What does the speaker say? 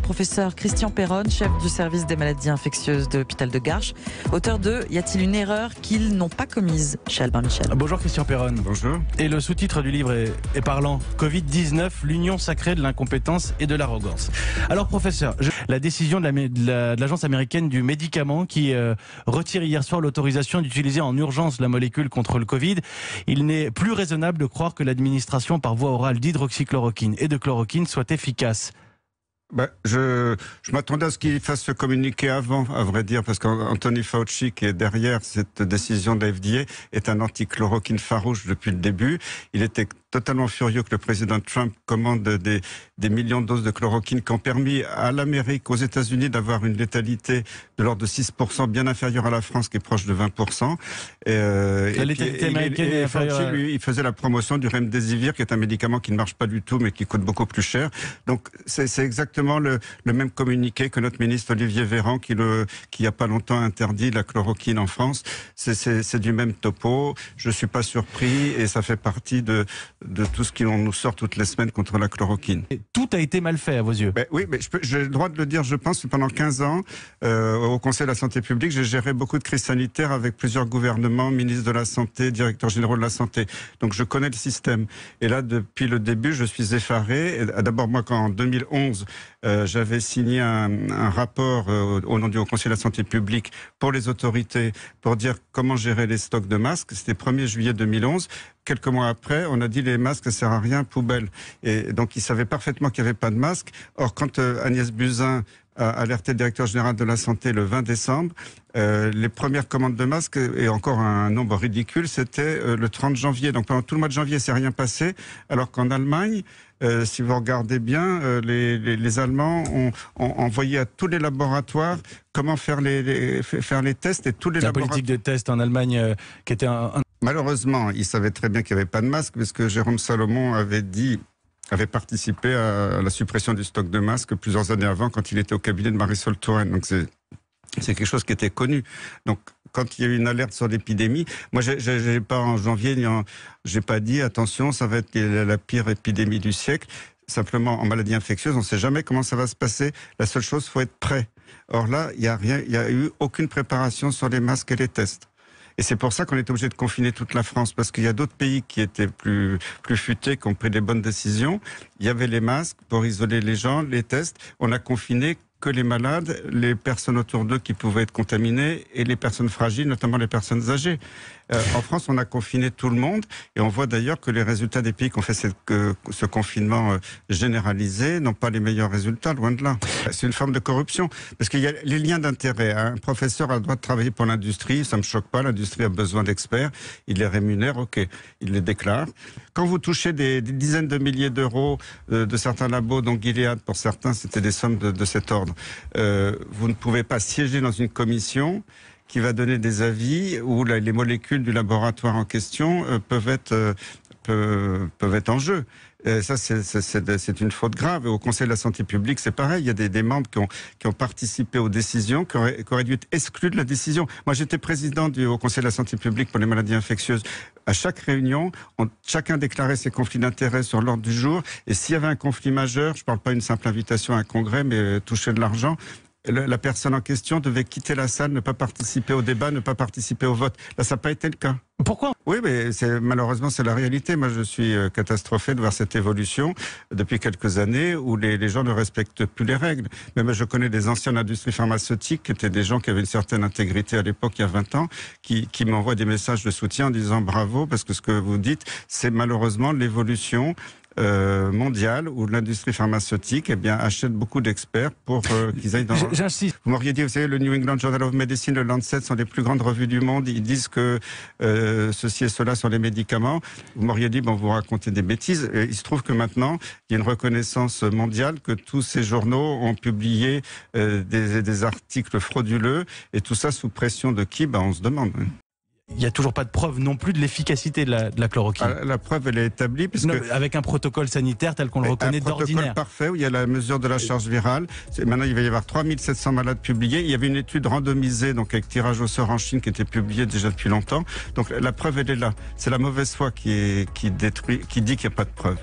professeur Christian Perron, chef du service des maladies infectieuses de l'hôpital de Garches, auteur de « Y a-t-il une erreur qu'ils n'ont pas commise ?» chez Albin Michel. Bonjour Christian Perron. Bonjour. Et le sous-titre du livre est parlant. Covid-19, l'union sacrée de l'incompétence et de l'arrogance. Alors professeur, la décision de l'agence américaine du médicament qui retire hier soir l'autorisation d'utiliser en urgence la molécule contre le Covid, il n'est plus raisonnable de croire que l'administration par voie orale d'hydroxychloroquine et de chloroquine soit efficace. Je m'attendais à ce qu'il fasse se communiquer avant, à vrai dire, parce qu'Anthony Fauci, qui est derrière cette décision de la FDA, est un anti-chloroquine farouche depuis le début. Il était totalement furieux que le président Trump commande des millions de doses de chloroquine qui ont permis à l'Amérique, aux États-Unis, d'avoir une létalité de l'ordre de 6%, bien inférieure à la France, qui est proche de 20%. La létalité américaine est inférieure. Fauci, lui, il faisait la promotion du Remdesivir, qui est un médicament qui ne marche pas du tout, mais qui coûte beaucoup plus cher. Donc, c'est exactement le même communiqué que notre ministre Olivier Véran, qui il y a pas longtemps interdit la chloroquine en France. C'est du même topo. Je suis pas surpris et ça fait partie de tout ce qu'on nous sort toutes les semaines contre la chloroquine. Et tout a été mal fait à vos yeux. Oui, mais j'ai le droit de le dire, je pense que pendant 15 ans, au Conseil de la Santé publique, j'ai géré beaucoup de crises sanitaires avec plusieurs gouvernements, ministres de la Santé, directeurs généraux de la Santé. Donc je connais le système. Et là, depuis le début, je suis effaré. D'abord, moi, en 2011, j'avais signé un rapport au nom du Conseil de la Santé publique pour les autorités, pour dire comment gérer les stocks de masques. C'était 1er juillet 2011. Quelques mois après, on a dit les masques ne servent à rien, poubelle. Et donc, ils savaient parfaitement qu'il n'y avait pas de masque. Or, quand Agnès Buzyn a alerté le directeur général de la Santé le 20 décembre, les premières commandes de masques, et encore un nombre ridicule, c'était le 30 janvier. Donc, pendant tout le mois de janvier, c'est rien passé. Alors qu'en Allemagne, si vous regardez bien, les Allemands ont envoyé à tous les laboratoires comment faire les tests et tous les laboratoires. La politique de test en Allemagne qui était Malheureusement, ils savaient très bien qu'il n'y avait pas de masque, parce que Jérôme Salomon avait participé à la suppression du stock de masques plusieurs années avant, quand il était au cabinet de Marisol Touraine. Donc c'est quelque chose qui était connu. Donc quand il y a eu une alerte sur l'épidémie, moi j'ai pas en janvier, j'ai pas dit attention, ça va être la pire épidémie du siècle. Simplement, en maladie infectieuse, on ne sait jamais comment ça va se passer. La seule chose, il faut être prêt. Or là, il n'y a eu aucune préparation sur les masques et les tests. Et c'est pour ça qu'on est obligé de confiner toute la France, parce qu'il y a d'autres pays qui étaient plus futés, qui ont pris des bonnes décisions. Il y avait les masques pour isoler les gens, les tests. On a confiné que les malades, les personnes autour d'eux qui pouvaient être contaminées et les personnes fragiles, notamment les personnes âgées. En France, on a confiné tout le monde et on voit d'ailleurs que les résultats des pays qui ont fait ce confinement généralisé n'ont pas les meilleurs résultats, loin de là. C'est une forme de corruption, parce qu'il y a les liens d'intérêt. Un professeur a le droit de travailler pour l'industrie, ça ne me choque pas, l'industrie a besoin d'experts, il les rémunère, ok, il les déclare. Quand vous touchez des dizaines de milliers d'euros de certains labos, dont Gilead, pour certains, c'était des sommes de cet ordre, vous ne pouvez pas siéger dans une commission qui va donner des avis où les molécules du laboratoire en question peuvent être en jeu. Ça, c'est une faute grave. Et au Conseil de la Santé publique, c'est pareil. Il y a des membres qui ont participé aux décisions, qui auraient dû être exclus de la décision. Moi, j'étais président au Conseil de la Santé publique pour les maladies infectieuses. À chaque réunion, chacun déclarait ses conflits d'intérêts sur l'ordre du jour. Et s'il y avait un conflit majeur, je ne parle pas d'une simple invitation à un congrès, mais toucher de l'argent, la personne en question devait quitter la salle, ne pas participer au débat, ne pas participer au vote. Là, ça n'a pas été le cas. Pourquoi ? Oui, mais malheureusement, c'est la réalité. Moi, je suis catastrophé de voir cette évolution depuis quelques années où les gens ne respectent plus les règles. Même je connais des anciens de l'industrie pharmaceutique qui étaient des gens qui avaient une certaine intégrité à l'époque, il y a 20 ans, qui m'envoient des messages de soutien en disant bravo, parce que ce que vous dites, c'est malheureusement l'évolution mondiale où l'industrie pharmaceutique achète beaucoup d'experts pour qu'ils aillent dans... J'insiste. Vous m'auriez dit, vous savez, le New England Journal of Medicine, le Lancet sont les plus grandes revues du monde. Ils disent que ceci et cela sur les médicaments. Vous m'auriez dit, vous racontez des bêtises. Et il se trouve que maintenant, il y a une reconnaissance mondiale que tous ces journaux ont publié des articles frauduleux. Et tout ça sous pression de qui ? On se demande. Il n'y a toujours pas de preuve non plus de l'efficacité de la chloroquine. La preuve, elle est établie. Avec un protocole sanitaire tel qu'on le reconnaît d'ordinaire. Un protocole parfait où il y a la mesure de la charge virale. Maintenant, il va y avoir 3700 malades publiés. Il y avait une étude randomisée, donc avec tirage au sort en Chine, qui était publiée déjà depuis longtemps. Donc la preuve, elle est là. C'est la mauvaise foi qui dit qu'il n'y a pas de preuve.